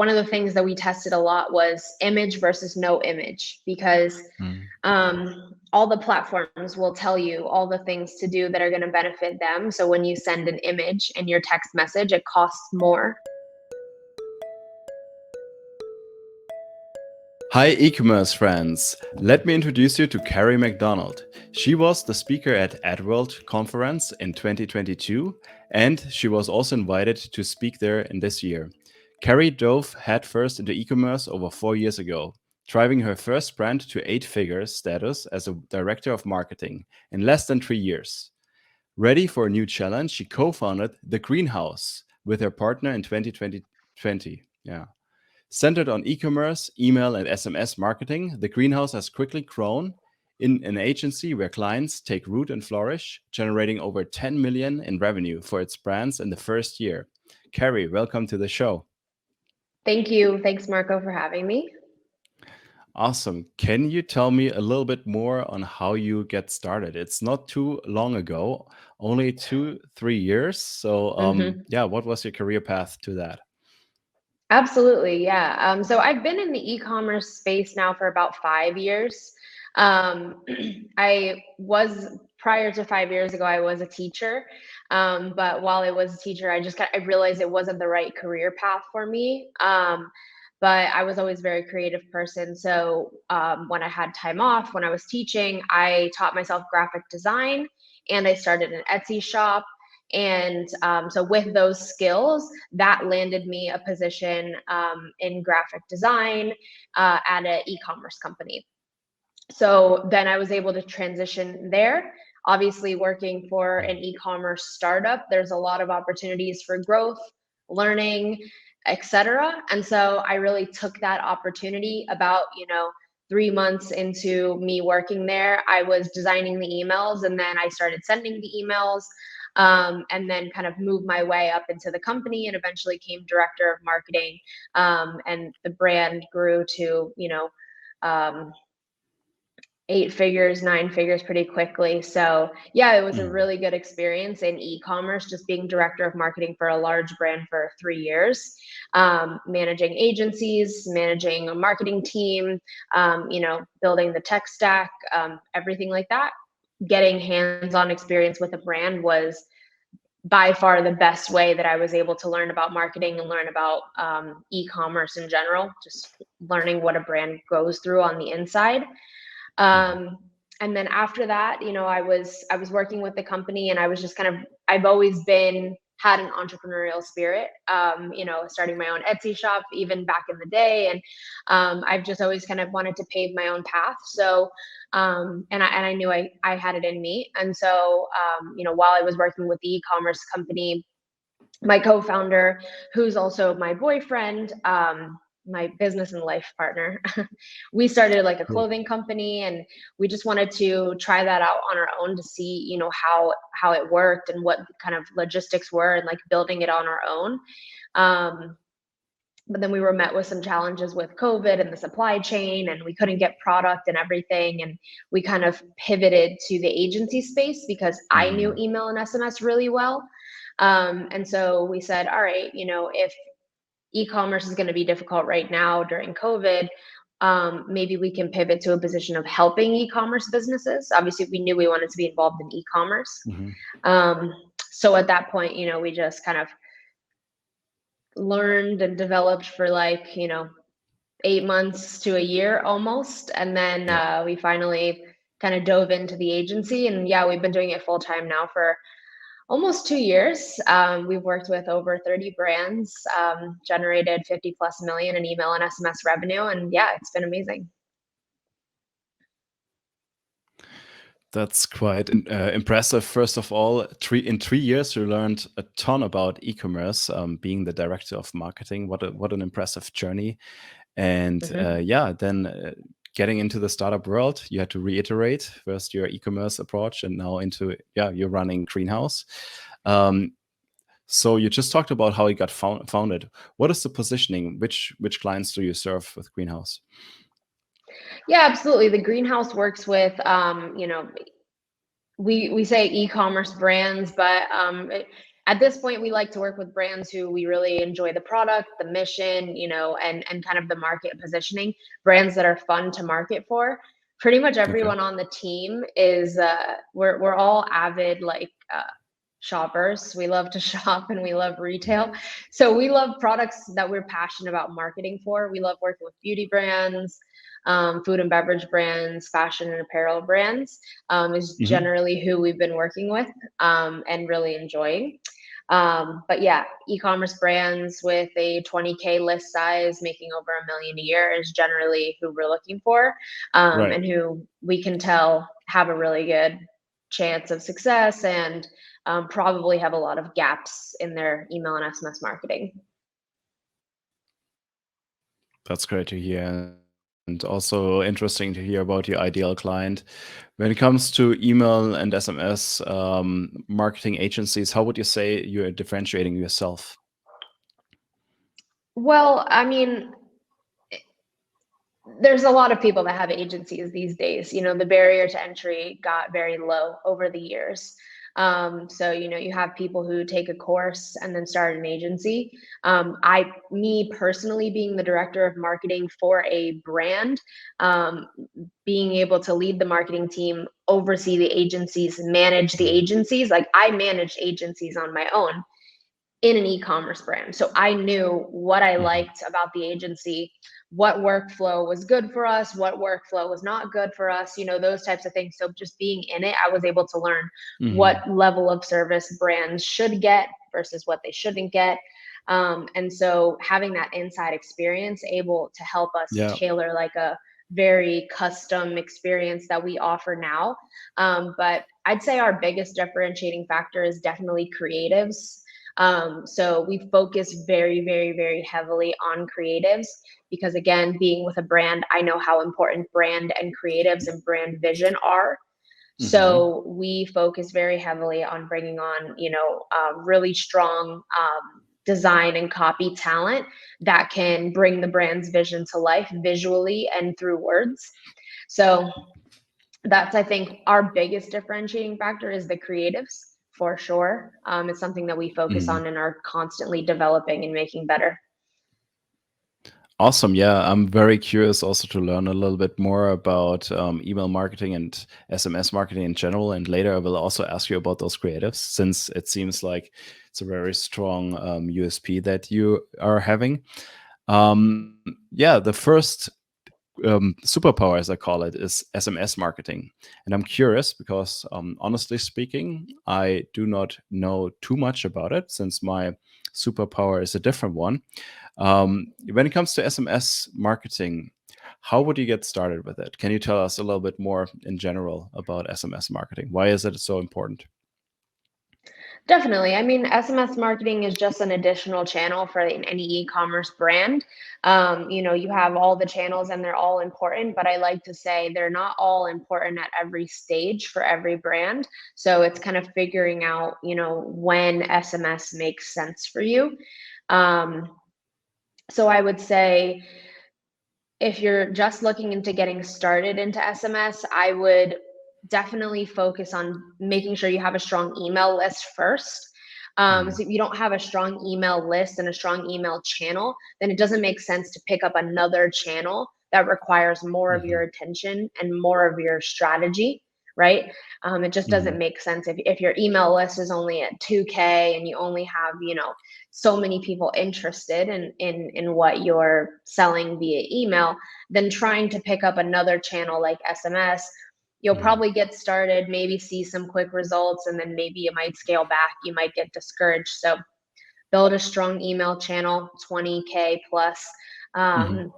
one of the things that we tested a lot was image versus no image, because all the platforms will tell you all the things to do that are going to benefit them. So when you send an image in your text message, it costs more. Hi e-commerce friends, let me introduce you to Kerri McDonald. She was the speaker at AdWorld conference in 2022 and she was also invited to speak there in this year. Kerri dove headfirst into e-commerce over 4 years ago, driving her first brand to 8-figure status as a director of marketing in less than 3 years. Ready for a new challenge, she co-founded The Greenhouse with her partner in 2020. Centered on e-commerce, email, and SMS marketing, The Greenhouse has quickly grown in an agency where clients take root and flourish, generating over 10 million in revenue for its brands in the first year. Kerri, welcome to the show. Thank you. Thanks, Marco, for having me. Awesome. Can you tell me a little bit more on how you get started? It's not too long ago, only 2-3 years. So what was your career path to that? Absolutely, yeah. So I've been in the e-commerce space now for about 5 years. Prior to 5 years ago, I was a teacher. But while I was a teacher, I realized it wasn't the right career path for me. But I was always a very creative person. So when I had time off, when I was teaching, I taught myself graphic design and I started an Etsy shop. And so with those skills, that landed me a position in graphic design at an e-commerce company. So then I was able to transition there. Obviously, working for an e-commerce startup, there's a lot of opportunities for growth, learning, etc. And so I really took that opportunity. About 3 months into me working there, I was designing the emails, and then I started sending the emails. And then kind of moved my way up into the company and eventually became director of marketing. And the brand grew to, 8 figures, 9 figures pretty quickly. So yeah, it was a really good experience in e-commerce, just being director of marketing for a large brand for 3 years, managing agencies, managing a marketing team, building the tech stack, everything like that. Getting hands-on experience with a brand was by far the best way that I was able to learn about marketing and learn about e-commerce in general, just learning what a brand goes through on the inside. And then after that, I was working with the company, and I was just I've always had an entrepreneurial spirit, starting my own Etsy shop even back in the day. And I've just always kind of wanted to pave my own path. So, and I knew I had it in me. And so, while I was working with the e-commerce company, my co-founder, who's also my boyfriend, my business and life partner, we started like a clothing company, and we just wanted to try that out on our own to see, how it worked and what kind of logistics were, and like building it on our own. But then we were met with some challenges with COVID and the supply chain, and we couldn't get product and everything. And we kind of pivoted to the agency space because I knew email and SMS really well. And so we said, all right, if e-commerce is going to be difficult right now during COVID, maybe we can pivot to a position of helping e-commerce businesses. Obviously, we knew we wanted to be involved in e-commerce. So at that point, we just kind of learned and developed for 8 months to a year almost. And then we finally kind of dove into the agency. And yeah, we've been doing it full time now for almost 2 years. We've worked with over 30 brands, generated 50+ million in email and SMS revenue. And yeah, it's been amazing. That's quite impressive. First of all, in 3 years, you learned a ton about e-commerce, being the director of marketing. What an impressive journey. And then getting into the startup world, you had to reiterate first your e-commerce approach, and now you're running Greenhouse. So you just talked about how it got founded. What is the positioning? Which clients do you serve with Greenhouse? Yeah, absolutely. The Greenhouse works with, we say e-commerce brands, but at this point, we like to work with brands who we really enjoy the product, the mission, and kind of the market positioning, brands that are fun to market for. Pretty much Okay. everyone on the team is, we're all avid, shoppers. We love to shop and we love retail. So we love products that we're passionate about marketing for. We love working with beauty brands, food and beverage brands, fashion and apparel brands, is Mhm. generally who we've been working with, and really enjoying. But yeah, e-commerce brands with a 20K list size, making over $1 million a year is generally who we're looking for, Right. and who we can tell have a really good chance of success, and probably have a lot of gaps in their email and SMS marketing. That's great to hear. And also interesting to hear about your ideal client. When it comes to email and SMS marketing agencies, how would you say you're differentiating yourself? Well, I mean, there's a lot of people that have agencies these days. The barrier to entry got very low over the years. So, you have people who take a course and then start an agency. Me personally, being the director of marketing for a brand, um, being able to lead the marketing team, oversee the agencies, manage the Mhm. agencies, like I managed agencies on my own in an e-commerce brand. So I knew what I Mhm. liked about the agency, what workflow was good for us, what workflow was not good for us, those types of things. So just being in it, I was able to learn what Mhm. level of service brands should get versus what they shouldn't get. And so having that inside experience able to help us Yeah. tailor like a very custom experience that we offer now. But I'd say our biggest differentiating factor is definitely creatives. So we focus very, very, very heavily on creatives because, again, being with a brand, I know how important brand and creatives and brand vision are. Mhm. So we focus very heavily on bringing on, really strong design and copy talent that can bring the brand's vision to life visually and through words. So that's, I think, our biggest differentiating factor is the creatives for sure. It's something that we focus Mhm. on and are constantly developing and making better. Awesome. Yeah, I'm very curious also to learn a little bit more about email marketing and SMS marketing in general. And later, I will also ask you about those creatives, since it seems like it's a very strong USP that you are having. Um, yeah, the first superpower, as I call it, is SMS marketing. And I'm curious because, honestly speaking, I do not know too much about it, since my superpower is a different one. When it comes to SMS marketing, how would you get started with it? Can you tell us a little bit more in general about SMS marketing? Why is it so important? Definitely. I mean, SMS marketing is just an additional channel for any e-commerce brand. You have all the channels and they're all important, but I like to say they're not all important at every stage for every brand. So it's kind of figuring out, when SMS makes sense for you. Um, so I would say if you're just looking into getting started into SMS, I would definitely focus on making sure you have a strong email list first. So Mhm. if you don't have a strong email list and a strong email channel, then it doesn't make sense to pick up another channel that requires more of your Mhm. attention and more of your strategy, right? It just doesn't Mhm. make sense if your email list is only at 2K and you only have, so many people interested in what you're selling via email, then trying to pick up another channel like SMS, you'll Mhm. probably get started, maybe see some quick results, and then maybe you might scale back, you might get discouraged. So build a strong email channel, 20K plus, Mhm. um,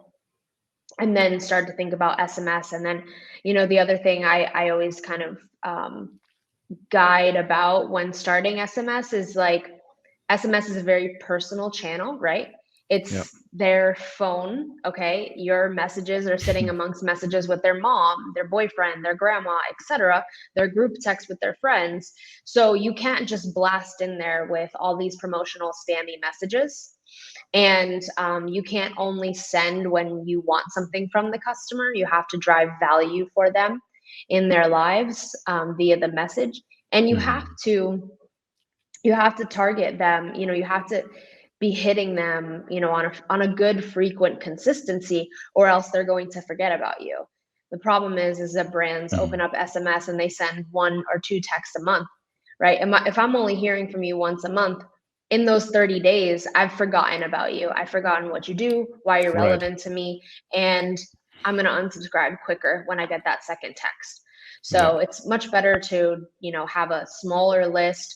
and then start to think about SMS. And then, the other thing I always kind of guide about when starting SMS is like SMS is a very personal channel, right? Yeah. It's their phone, okay? Your messages are sitting amongst messages with their mom, their boyfriend, their grandma, etc., their group text with their friends. So you can't just blast in there with all these promotional spammy messages. And you can't only send when you want something from the customer. You have to drive value for them in their lives via the message. And you have Mhm. to you have to target them, you have to be hitting them, on a good frequent consistency, or else they're going to forget about you. The problem is that brands open Mhm. up SMS and they send 1 or 2 texts a month, right? If I'm only hearing from you once a month, in those 30 days, I've forgotten about you. I've forgotten what you do, why you're Right. relevant to me, and I'm going to unsubscribe quicker when I get that second text. Yeah. So it's much better to, have a smaller list,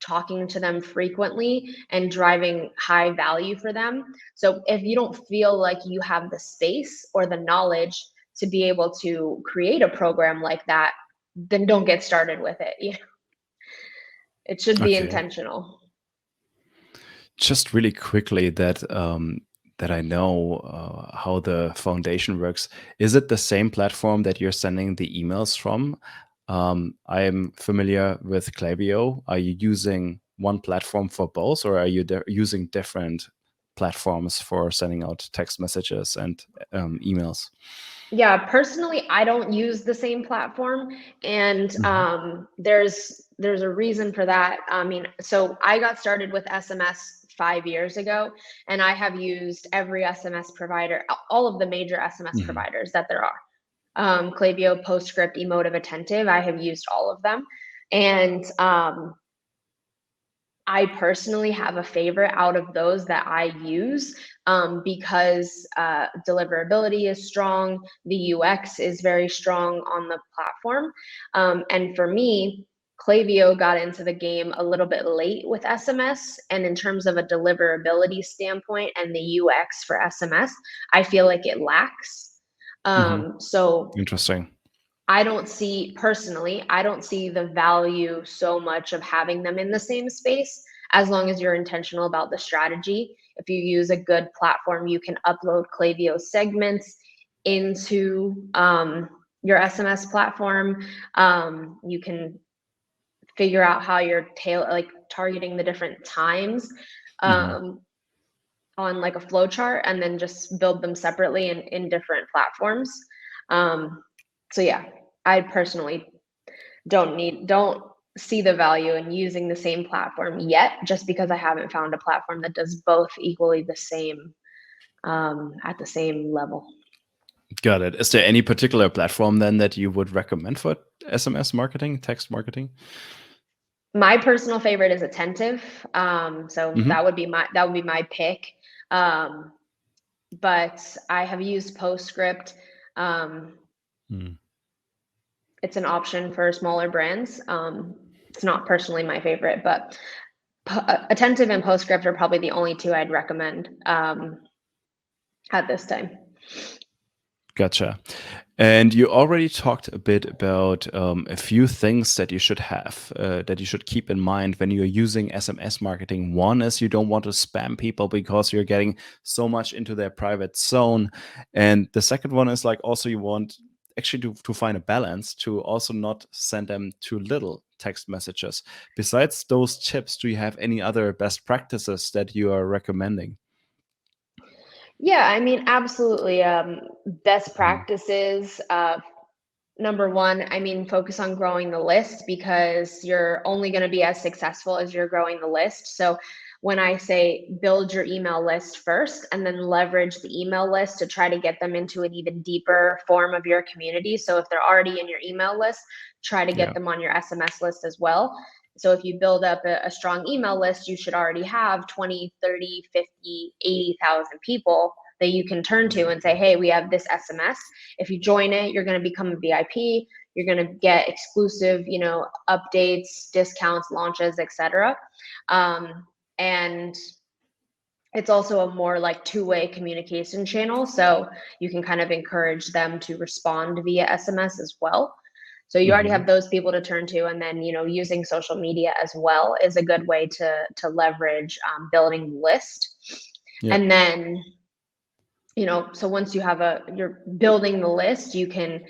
talking to them frequently and driving high value for them. So if you don't feel like you have the space or the knowledge to be able to create a program like that, then don't get started with it. It should be Okay. intentional. Just really quickly that I know how the foundation works. Is it the same platform that you're sending the emails from? I'm familiar with Klaviyo. Are you using one platform for both, or are you using different platforms for sending out text messages and emails? Yeah, personally, I don't use the same platform, and Mhm. there's a reason for that. I mean, so I got started with SMS 5 years ago, and I have used every SMS provider, all of the major SMS Mhm. providers that there are. Klaviyo, PostScript, Emotive, Attentive. I have used all of them, and I personally have a favorite out of those that I use, because deliverability is strong, the UX is very strong on the platform. And for me, Klaviyo got into the game a little bit late with SMS. And in terms of a deliverability standpoint and the UX for SMS, I feel like it lacks. Mhm. So Interesting. I don't see the value so much of having them in the same space, as long as you're intentional about the strategy. If you use a good platform, you can upload Klaviyo segments into your SMS platform. You can figure out how you're targeting the different times Mhm. um, on like a flow chart, and then just build them separately in different platforms. Um, so yeah, I personally don't see the value in using the same platform yet, just because I haven't found a platform that does both equally the same, at the same level. Got it. Is there any particular platform then that you would recommend for SMS marketing, text marketing? My personal favorite is Attentive. So Mhm. that would be my pick. Um, but I have used PostScript. Um, Mm. it's an option for smaller brands. It's not personally my favorite, but Attentive and PostScript are probably the only two I'd recommend at this time. Gotcha. And you already talked a bit about a few things that you should have, that you should keep in mind when you're using SMS marketing. One is you don't want to spam people because you're getting so much into their private zone. And the second one is like also you want actually to find a balance to also not send them too little text messages. Besides those tips, do you have any other best practices that you are recommending? Yeah, I mean, absolutely. Best Mhm. practices. Number one, I mean, focus on growing the list, because you're only going to be as successful as you're growing the list. So when I say build your email list first and then leverage the email list to try to get them into an even deeper form of your community. So if they're already in your email list, try to get Yeah. them on your SMS list as well. So if you build up a strong email list, you should already have 20, 30, 50, 80,000 people that you can turn to and say, hey, we have this SMS. If you join it, you're going to become a VIP. You're going to get exclusive, updates, discounts, launches, etc. And it's also a more like two-way communication channel. So you can kind of encourage them to respond via SMS as well. So you already Mhm. have those people to turn to, and then using social media as well is a good way to leverage building the list. Yeah. And then so once you're building the list, you can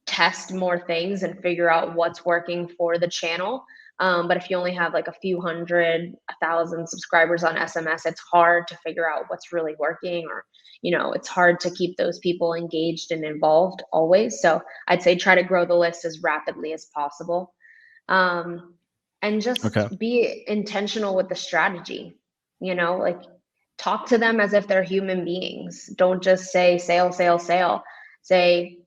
test more things and figure out what's working for the channel. But if you only have like a few hundred, 1,000 subscribers on SMS, it's hard to figure out what's really working, or, it's hard to keep those people engaged and involved always. So I'd say try to grow the list as rapidly as possible. Um, and just Okay. be intentional with the strategy. Like, talk to them as if they're human beings. Don't just say sale, sale, sale. Say,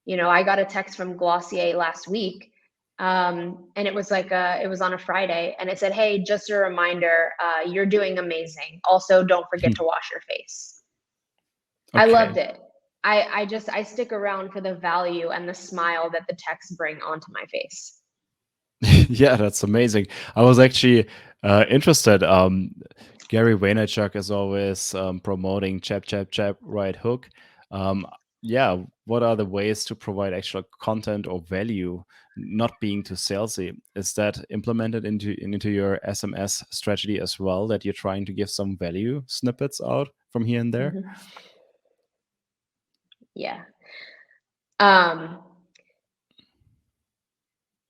I got a text from Glossier last week, and it was it was on a Friday, and it said, "Hey, just a reminder, you're doing amazing. Also, don't forget to wash your face." I loved Okay. it. I stick around for the value and the smile that the texts bring onto my face. Yeah, that's amazing. I was actually interested. Gary Vaynerchuk is always promoting chap, chap, chap, right hook. Um, yeah, what are the ways to provide actual content or value, not being too salesy? Is that implemented into your SMS strategy as well, that you're trying to give some value snippets out from here and there? Mhm. Yeah. Um,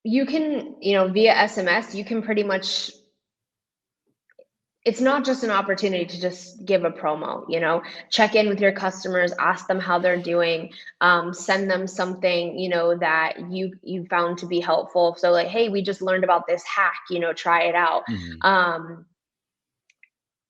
you can, via SMS, you can pretty much, it's not just an opportunity to just give a promo, check in with your customers, ask them how they're doing, send them something, that you found to be helpful. So like, hey, we just learned about this hack, try it out. Mhm.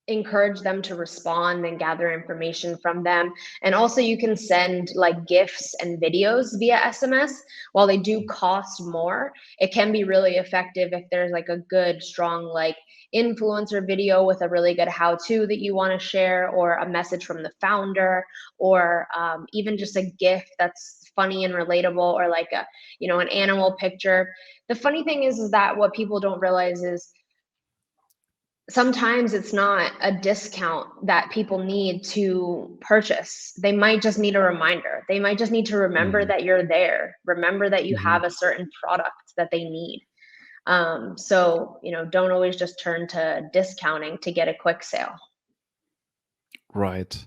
Encourage them to respond and gather information from them. And also you can send like GIFs and videos via SMS. While they do cost more, it can be really effective if there's like a good, strong, like influencer video with a really good how-to that you want to share, or a message from the founder, or even just a GIF that's funny and relatable, or like an animal picture. The funny thing is that what people don't realize is sometimes it's not a discount that people need to purchase. They might just need a reminder. They might just need to remember Mhm. that you're there, remember that you have Mhm. a certain product that they need. So, don't always just turn to discounting to get a quick sale. Right.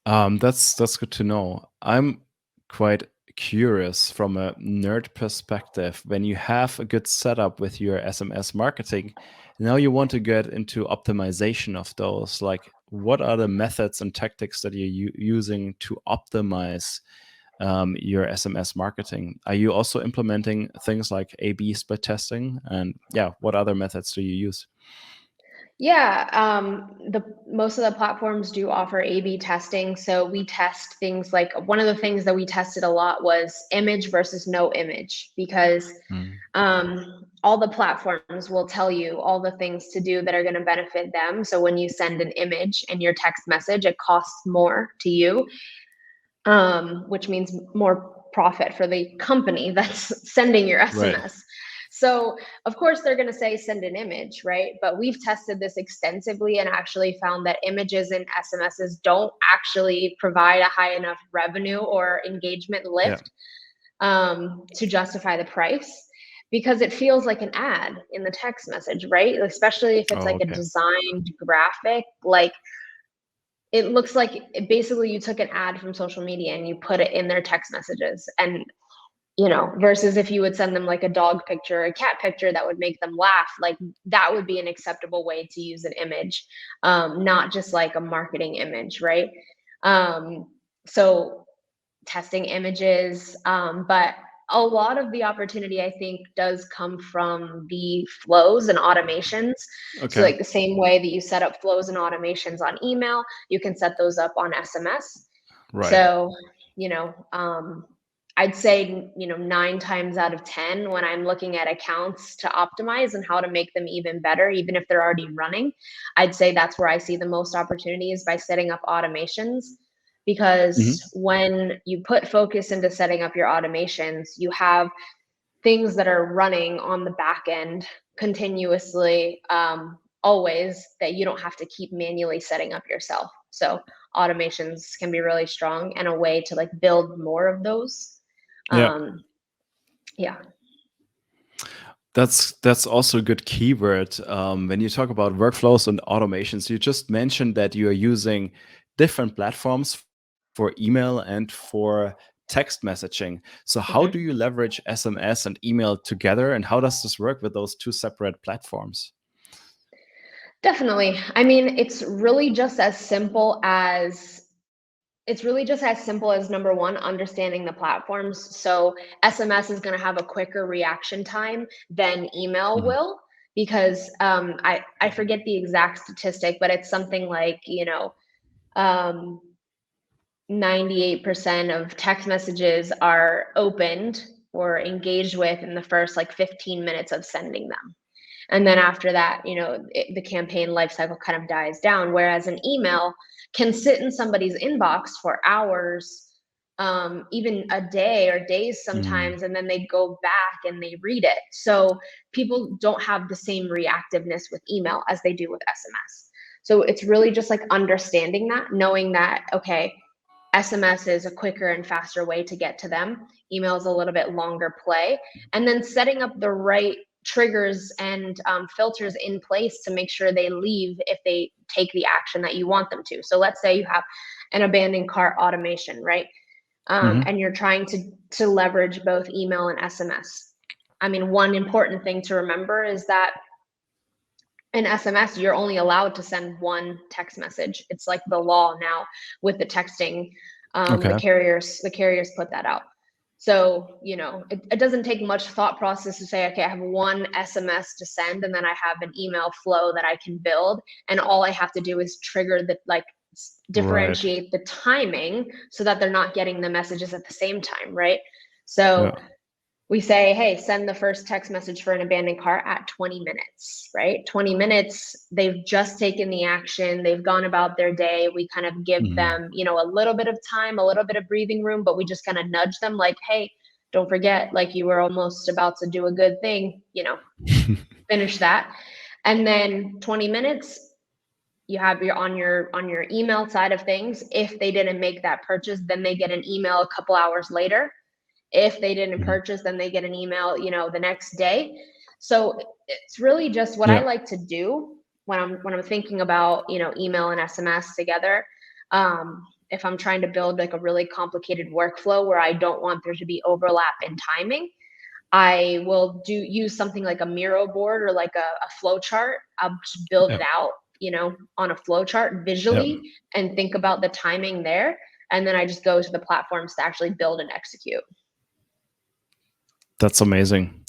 That's good to know. I'm quite curious from a nerd perspective. When you have a good setup with your SMS marketing, now you want to get into optimization of those. Like, what are the methods and tactics that you're using to optimize your SMS marketing? Are you also implementing things like A/B split testing? And yeah, what other methods do you use? Yeah, the most of the platforms do offer A/B testing. So we test things like, one of the things that we tested a lot was image versus no image, because Mm. all the platforms will tell you all the things to do that are going to benefit them. So when you send an image in your text message, it costs more to you, which means more profit for the company that's sending your Right. SMS. So, of course, they're going to say send an image, right? But we've tested this extensively and actually found that images in SMSs don't actually provide a high enough revenue or engagement Yeah. lift to justify the price, because it feels like an ad in the text message, right? Especially if it's Oh, like a okay. designed graphic, like it looks like basically you took an ad from social media and you put it in their text messages. And versus if you would send them like a dog picture, a cat picture that would make them laugh, like that would be an acceptable way to use an image, not just like a marketing image, right? So testing images, but a lot of the opportunity I think does come from the flows and automations. So Okay. like the same way that you set up flows and automations on email, you can set those up on SMS. Right. So, I'd say, 9 times out of 10, when I'm looking at accounts to optimize and how to make them even better, even if they're already running, I'd say that's where I see the most opportunities, by setting up automations. Because Mhm. when you put focus into setting up your automations, you have things that are running on the back end continuously, always, that you don't have to keep manually setting up yourself. So automations can be really strong, and a way to like build more of those. Yeah. um yeah. That's also a good keyword. When you talk about workflows and automations, you just mentioned that you are using different platforms for email and for text messaging. So how do Mhm. you leverage SMS and email together, and how does this work with those two separate platforms? Definitely. I mean, it's really just as simple as number one, understanding the platforms. So SMS is going to have a quicker reaction time than email Mhm. will. because I forget the exact statistic, but it's something like, 98% of text messages are opened or engaged with in the first like 15 minutes of sending them. And then after that, the campaign life cycle kind of dies down. Whereas an email can sit in somebody's inbox for hours, even a day or days sometimes, and then they go back and they read it. So people don't have the same reactiveness with email as they do with SMS. So it's really just like understanding that, knowing that, okay, SMS is a quicker and faster way to get to them. Email is a little bit longer play. And then setting up the right triggers and filters in place to make sure they leave if they take the action that you want them to. So let's say you have an abandoned cart automation, right? And you're trying to leverage both email and SMS. I mean, one important thing to remember is that in SMS, you're only allowed to send one text message. It's like the law now with the texting. The carriers put that out. So, it doesn't take much thought process to say, okay, I have one SMS to send, and then I have an email flow that I can build. And all I have to do is trigger differentiate the timing so that they're not getting the messages at the same time, right? So we say, hey, send the first text message for an abandoned cart at 20 minutes, right? 20 minutes, they've just taken the action, they've gone about their day. We kind of give them, a little bit of time, a little bit of breathing room, but we just kind of nudge them like, hey, don't forget, like you were almost about to do a good thing, finish that. And then 20 minutes, you have on your email side of things. If they didn't make that purchase, then they get an email a couple hours later. If they didn't purchase, then they get an email, the next day. So it's really just what I like to do when I'm thinking about, email and SMS together. If I'm trying to build like a really complicated workflow where I don't want there to be overlap in timing, I will use something like a Miro board or like a flow chart. I'll just build it out, on a flow chart visually and think about the timing there. And then I just go to the platforms to actually build and execute. That's amazing.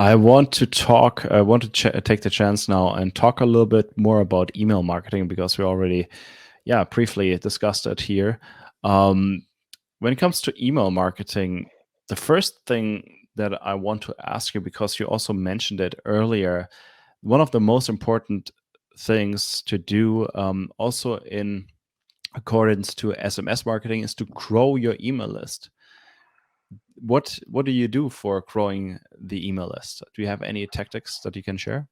I want to take the chance now and talk a little bit more about email marketing, because we already, briefly discussed it here. When it comes to email marketing, the first thing that I want to ask you, because you also mentioned it earlier, one of the most important things to do, also in accordance to SMS marketing, is to grow your email list. What do you do for growing the email list? Do you have any tactics that you can share?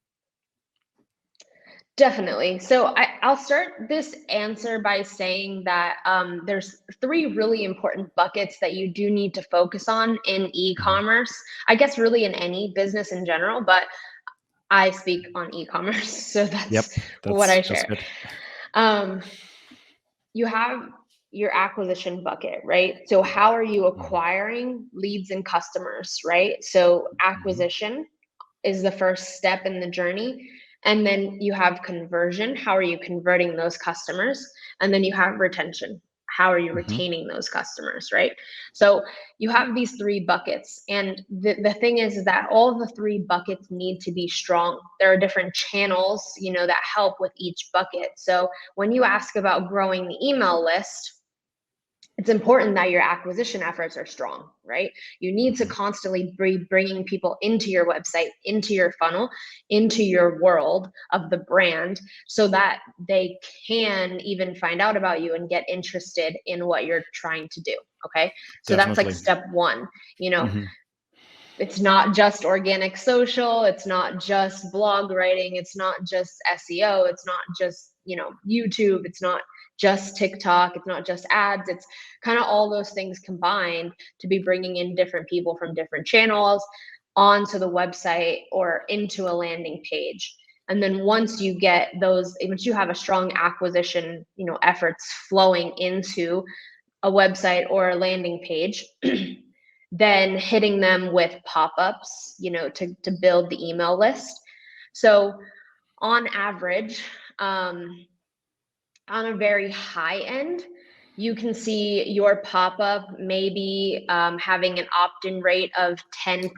Definitely. So I'll start this answer by saying that there's 3 really important buckets that you do need to focus on in e-commerce. I guess really in any business in general, but I speak on e-commerce, so that's what I share. You have your acquisition bucket, right? So how are you acquiring leads and customers, right? So acquisition is the first step in the journey. And then you have conversion. How are you converting those customers? And then you have retention. How are you retaining those customers, right? So you have these 3 buckets. And the thing is that all the 3 buckets need to be strong. There are different channels, that help with each bucket. So when you ask about growing the email list, it's important that your acquisition efforts are strong, right? You need to constantly be bringing people into your website, into your funnel, into your world of the brand, so that they can even find out about you and get interested in what you're trying to do, okay? So that's like step 1, It's not just organic social, it's not just blog writing, it's not just SEO, it's not just, YouTube, it's not just TikTok, it's not just ads, it's kind of all those things combined to be bringing in different people from different channels onto the website or into a landing page. And then once you have a strong acquisition, efforts flowing into a website or a landing page, then hitting them with pop-ups, to build the email list. So on average, on a very high end, you can see your pop-up maybe having an opt-in rate of 10%.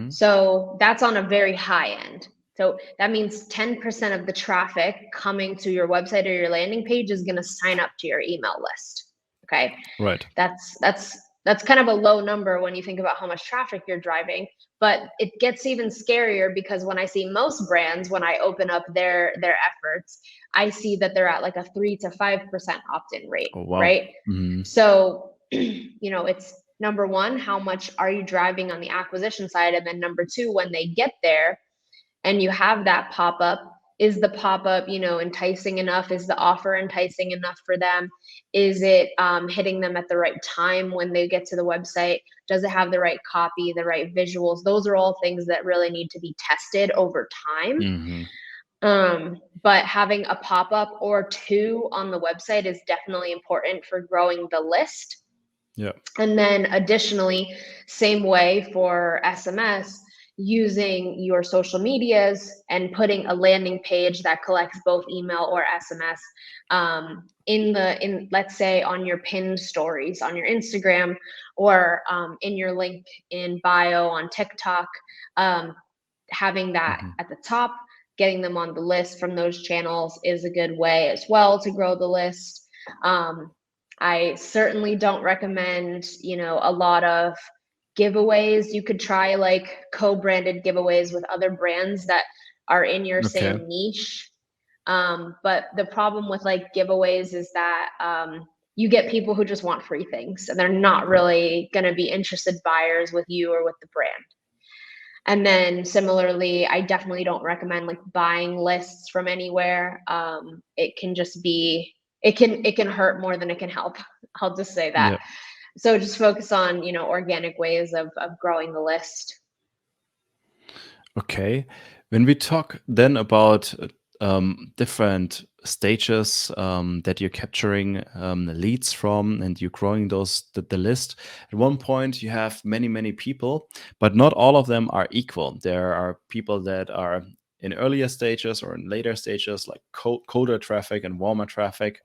So that's on a very high end. So that means 10% of the traffic coming to your website or your landing page is going to sign up to your email list. Okay. Right. That's kind of a low number when you think about how much traffic you're driving, but it gets even scarier because when I see most brands, when I open up their efforts, I see that they're at like a 3 to 5% opt-in rate, Oh, wow. right? So, it's number one, how much are you driving on the acquisition side? And then number two, when they get there and you have that pop-up, is the pop-up, enticing enough? Is the offer enticing enough for them? Is it hitting them at the right time when they get to the website? Does it have the right copy, the right visuals? Those are all things that really need to be tested over time. But having a pop-up or two on the website is definitely important for growing the list. Yeah. And then additionally, same way for SMS, using your social medias and putting a landing page that collects both email or SMS in let's say on your pinned stories on your Instagram, or in your link in bio on TikTok, having that at the top, getting them on the list from those channels is a good way as well to grow the list. I certainly don't recommend, a lot of giveaways. You could try like co-branded giveaways with other brands that are in your same niche. But the problem with like giveaways is that you get people who just want free things and they're not really going to be interested buyers with you or with the brand. And then similarly, I definitely don't recommend like buying lists from anywhere. It can just be, it can hurt more than it can help. I'll just say that. Yeah. So just focus on, organic ways of growing the list. Okay. When we talk then about different stages that you're capturing leads from, and you're growing the list. At one point, you have many people, but not all of them are equal. There are people that are in earlier stages or in later stages, like colder traffic and warmer traffic.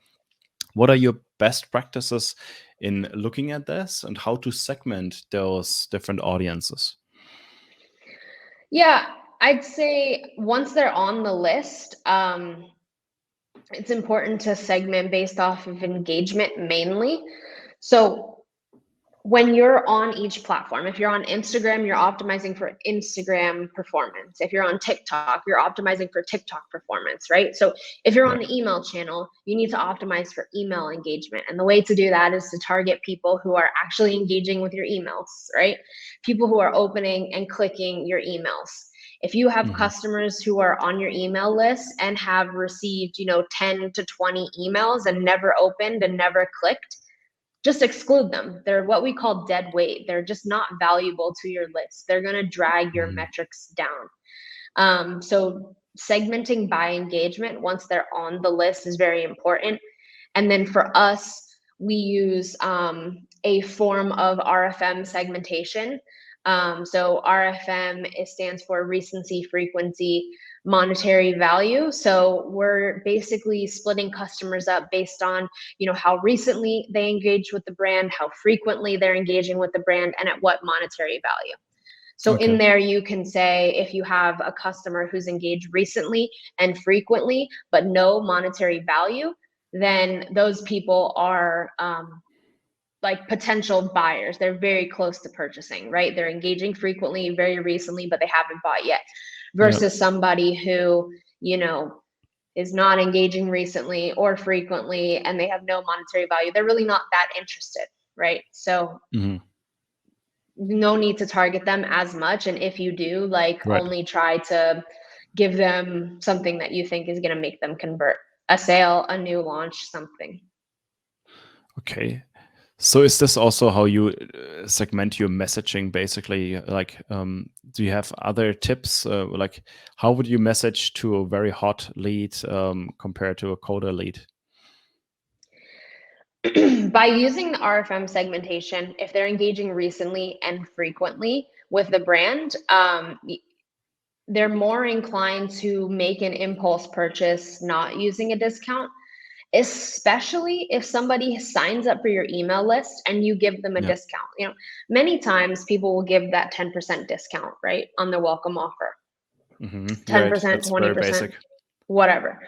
What are your best practices in looking at this, and how to segment those different audiences? Yeah, I'd say once they're on the list, it's important to segment based off of engagement mainly. So when you're on each platform, if you're on Instagram, you're optimizing for Instagram performance. If you're on TikTok, you're optimizing for TikTok performance, right? So if you're on the email channel, you need to optimize for email engagement. And the way to do that is to target people who are actually engaging with your emails, right? People who are opening and clicking your emails. If you have customers who are on your email list and have received, 10 to 20 emails and never opened and never clicked, just exclude them. They're what we call dead weight. They're just not valuable to your list. They're going to drag your metrics down. So segmenting by engagement once they're on the list is very important. And then for us, we use a form of RFM segmentation. So RFM, it stands for recency, frequency, monetary value. So we're basically splitting customers up based on, how recently they engaged with the brand, how frequently they're engaging with the brand, and at what monetary value. So in there, you can say if you have a customer who's engaged recently and frequently, but no monetary value, then those people are like potential buyers. They're very close to purchasing, right? They're engaging frequently, very recently, but they haven't bought yet. Versus somebody who, is not engaging recently or frequently and they have no monetary value. They're really not that interested, right? So no need to target them as much. And if you do, only try to give them something that you think is going to make them convert, a sale, a new launch, something. Okay. So is this also how you segment your messaging, basically? Like, do you have other tips? Like, how would you message to a very hot lead compared to a colder lead? By using the RFM segmentation, if they're engaging recently and frequently with the brand, they're more inclined to make an impulse purchase not using a discount. especially if somebody signs up for your email list and you give them a discount. Many times people will give that 10% discount, right, on their welcome offer. 10%, That's 20%, very basic. whatever.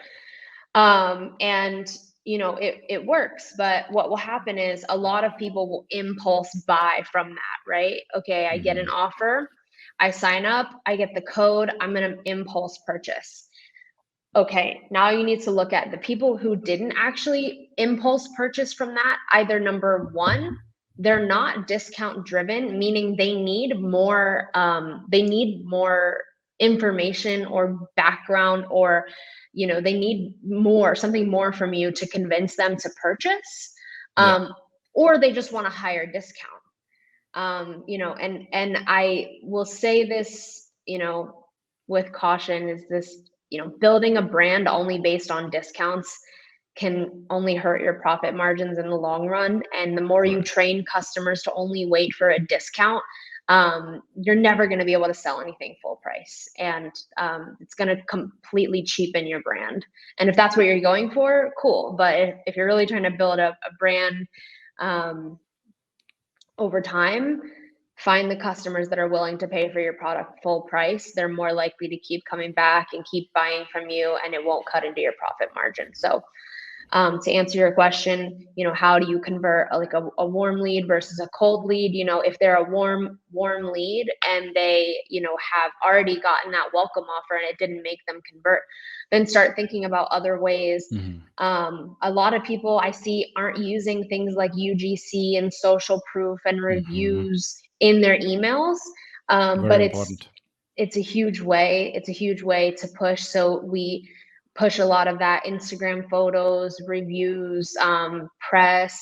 And it works, but what will happen is a lot of people will impulse buy from that, right? Okay, I get an offer, I sign up, I get the code, I'm going to impulse purchase. Okay, now you need to look at the people who didn't actually impulse purchase from that. Either number one, they're not discount driven, meaning they need more information or background, or they need something more from you to convince them to purchase, or they just want a higher discount. And I will say this, with caution, is this, building a brand only based on discounts can only hurt your profit margins in the long run. And the more you train customers to only wait for a discount, you're never going to be able to sell anything full price, and it's going to completely cheapen your brand. And if that's what you're going for, cool. But if you're really trying to build a brand over time, find the customers that are willing to pay for your product full price. They're more likely to keep coming back and keep buying from you, and it won't cut into your profit margin. So to answer your question, how do you convert a warm lead versus a cold lead? If they're a warm lead and they, have already gotten that welcome offer and it didn't make them convert, then start thinking about other ways. A lot of people I see aren't using things like UGC and social proof and reviews in their emails. But it's a huge way. It's a huge way to push. So we push a lot of that Instagram photos, reviews, press,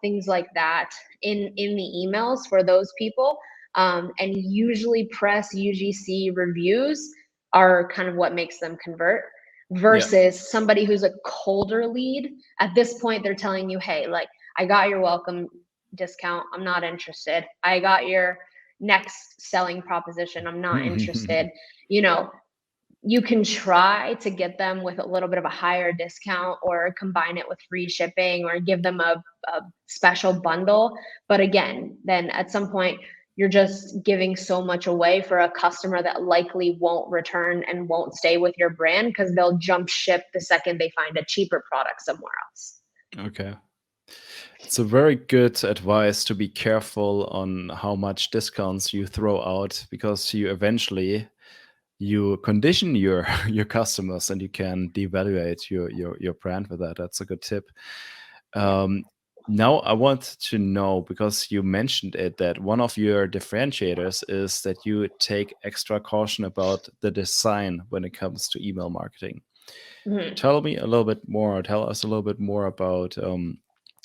things like that in the emails for those people. And usually press, UGC, reviews are kind of what makes them convert, versus somebody who's a colder lead. At this point, they're telling you, hey, like, I got your welcome discount, I'm not interested. I got your next selling proposition, I'm not interested. You can try to get them with a little bit of a higher discount, or combine it with free shipping, or give them a special bundle. But again, then at some point, you're just giving so much away for a customer that likely won't return and won't stay with your brand, because they'll jump ship the second they find a cheaper product somewhere else. Okay. It's a very good advice to be careful on how much discounts you throw out, because you condition your customers, and you can devaluate your brand with that. That's a good tip. Now I want to know, because you mentioned it, that one of your differentiators is that you take extra caution about the design when it comes to email marketing. Tell us a little bit more about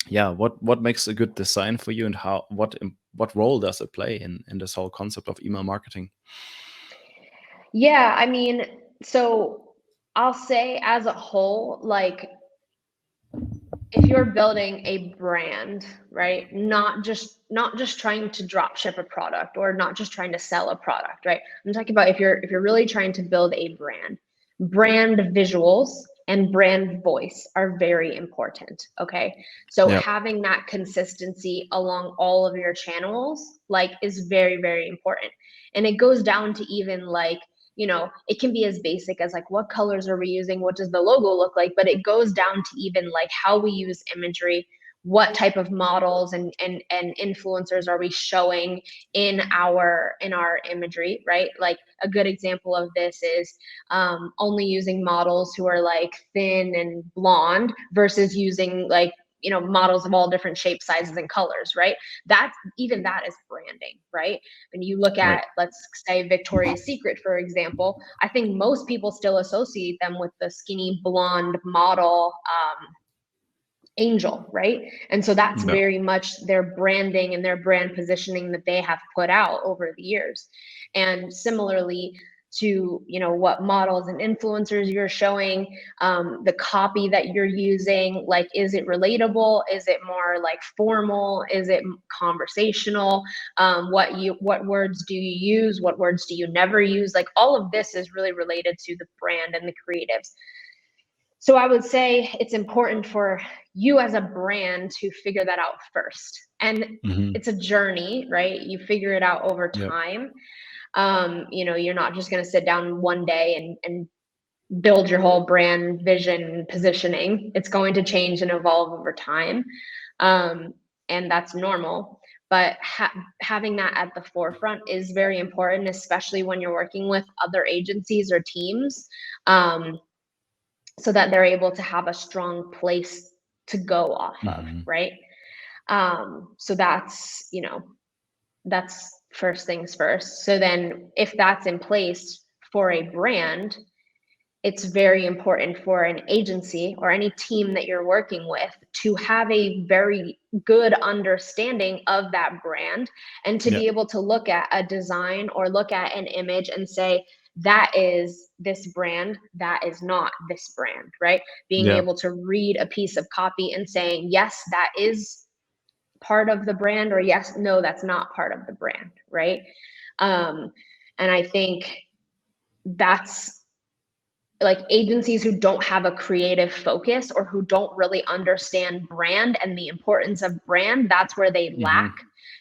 what makes a good design for you, and what role does it play in this whole concept of email marketing? Yeah, I mean, so I'll say as a whole, like, if you're building a brand, right, not just trying to drop ship a product, or not just trying to sell a product, right? I'm talking about if you're really trying to build a brand visuals and brand voice are very important. Okay. So having that consistency along all of your channels, like, is very, very important. And it goes down to even like, it can be as basic as like, what colors are we using? What does the logo look like? But it goes down to even like how we use imagery, what type of models and influencers are we showing in our imagery, right? Like, a good example of this is only using models who are like thin and blonde, versus using like, models of all different shapes, sizes, and colors, right? That is branding, right? When you look at, let's say, Victoria's Secret, for example, I think most people still associate them with the skinny blonde model angel, right? And so that's very much their branding and their brand positioning that they have put out over the years. And similarly to, what models and influencers you're showing, the copy that you're using, like, is it relatable? Is it more like formal? Is it conversational? What words do you use? What words do you never use? Like, all of this is really related to the brand and the creatives. So I would say it's important for you as a brand to figure that out first. And it's a journey, right? You figure it out over Yep. time. You're not just going to sit down one day and build your whole brand vision positioning. It's going to change and evolve over time. And that's normal. But having that at the forefront is very important, especially when you're working with other agencies or teams, so that they're able to have a strong place to go off of, right? So that's first things first. So then if that's in place for a brand, it's very important for an agency or any team that you're working with to have a very good understanding of that brand, and to be able to look at a design or look at an image and say, that is this brand, that is not this brand, right? Being able to read a piece of copy and saying, yes, that is part of the brand, or yes, no, that's not part of the brand, right? And I think that's like agencies who don't have a creative focus or who don't really understand brand and the importance of brand, that's where they lack,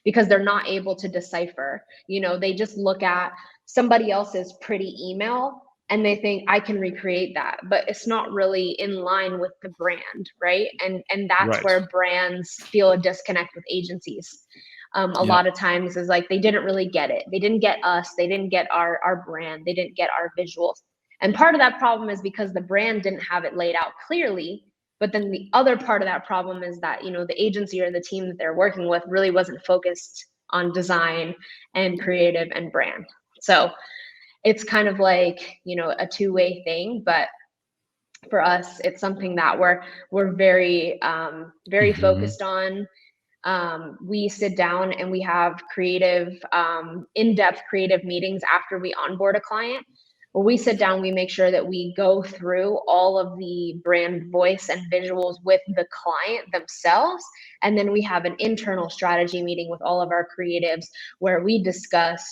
because they're not able to decipher. They just look at somebody else's pretty email and they think, I can recreate that, but it's not really in line with the brand, right? And that's Right. where brands feel a disconnect with agencies. A lot of times is like, they didn't really get it. They didn't get us. They didn't get our brand. They didn't get our visuals. And part of that problem is because the brand didn't have it laid out clearly. But then the other part of that problem is that, the agency or the team that they're working with really wasn't focused on design and creative and brand. So it's kind of like, a two-way thing. But for us, it's something that we're very, very focused on. We sit down and we have in-depth creative meetings after we onboard a client. When we sit down, we make sure that we go through all of the brand voice and visuals with the client themselves. And then we have an internal strategy meeting with all of our creatives where we discuss,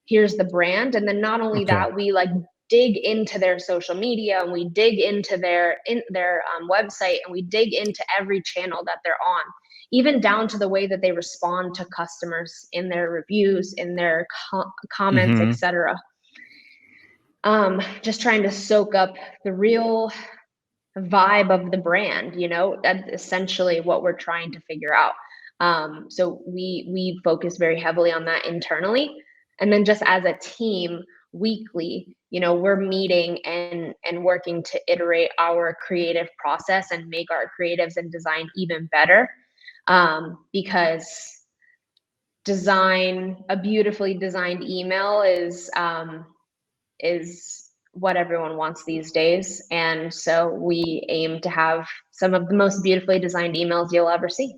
here's the brand. And then not only that, we dig into their social media, and we dig into their website, and we dig into every channel that they're on, even down to the way that they respond to customers in their reviews, in their comments, etc. Just trying to soak up the real vibe of the brand, that's essentially what we're trying to figure out. So we focus very heavily on that internally. And then just as a team, weekly, we're meeting and working to iterate our creative process and make our creatives and design even better. Because a beautifully designed email is what everyone wants these days. And so we aim to have some of the most beautifully designed emails you'll ever see.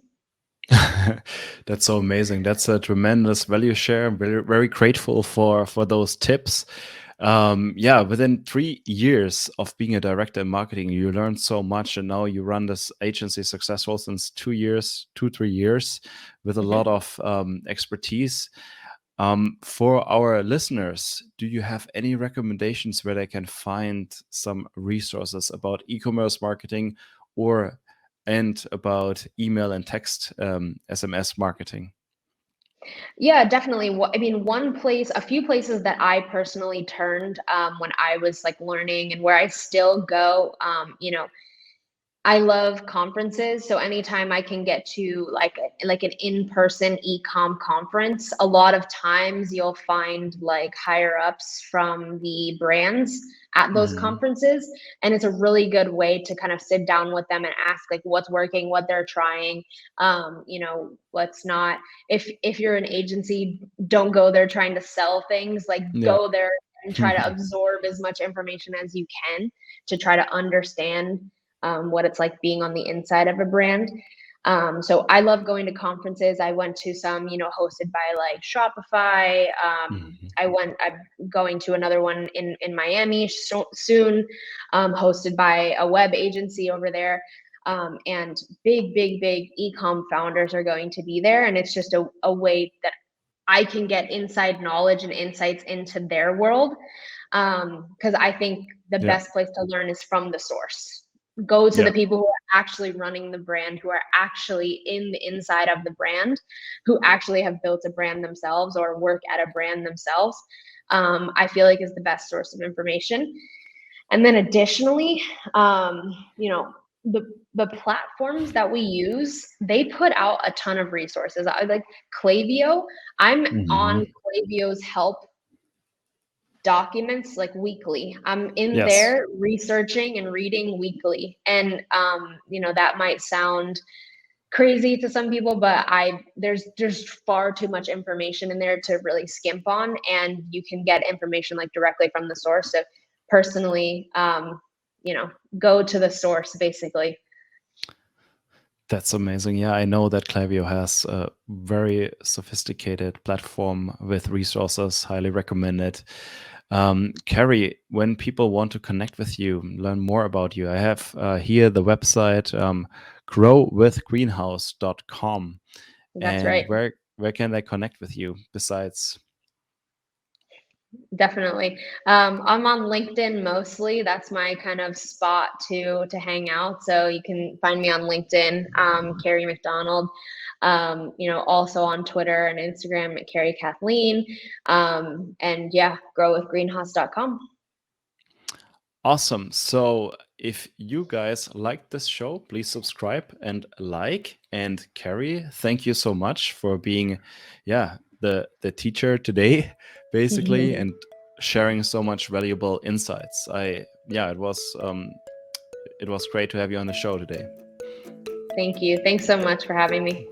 That's so amazing. That's a tremendous value share. I'm very, very grateful for those tips. Within 3 years of being a director in marketing, you learned so much, and now you run this agency successful since 3 years, with a lot of expertise. For our listeners, do you have any recommendations where they can find some resources about e-commerce marketing and about email and text SMS marketing? Yeah, definitely. A few places that I personally turned when I was like learning, and where I still go, I love conferences. So anytime I can get to like an in-person eCom conference, a lot of times you'll find like higher ups from the brands at those conferences. And it's a really good way to kind of sit down with them and ask like what's working, what they're trying, what's not. If you're an agency, don't go there trying to sell things, like go there and try to absorb as much information as you can to try to understand what it's like being on the inside of a brand. So I love going to conferences. I went to some, hosted by like Shopify. I'm going to another one in Miami soon, hosted by a web agency over there. And big eCom founders are going to be there. And it's just a way that I can get inside knowledge and insights into their world. Because I think the best place to learn is from the source. Go to Yeah. the people who are actually running the brand, who are actually in the inside of the brand, who actually have built a brand themselves or work at a brand themselves. I feel like is the best source of information. And then additionally, the platforms that we use, they put out a ton of resources. I like Klaviyo. I'm on Klaviyo's help documents like weekly. I'm in Yes. there researching and reading weekly. And that might sound crazy to some people, but there's far too much information in there to really skimp on, and you can get information like directly from the source. So personally, go to the source basically. That's amazing. Yeah, I know that Klaviyo has a very sophisticated platform with resources. Highly recommend it. Kerri, when people want to connect with you, learn more about you, I have here the website growwithgreenhouse.com. That's And right. where can they connect with you besides? Definitely. I'm on LinkedIn mostly. That's my kind of spot to hang out. So you can find me on LinkedIn, Kerri McDonald. Also on Twitter and Instagram at Kerri Kathleen. And yeah, growwithgreenhouse.com. Awesome. So if you guys liked this show, please subscribe and like. And Kerri, thank you so much for being, the teacher today, basically, and sharing so much valuable insights. It was great to have you on the show today. Thank you. Thanks so much for having me.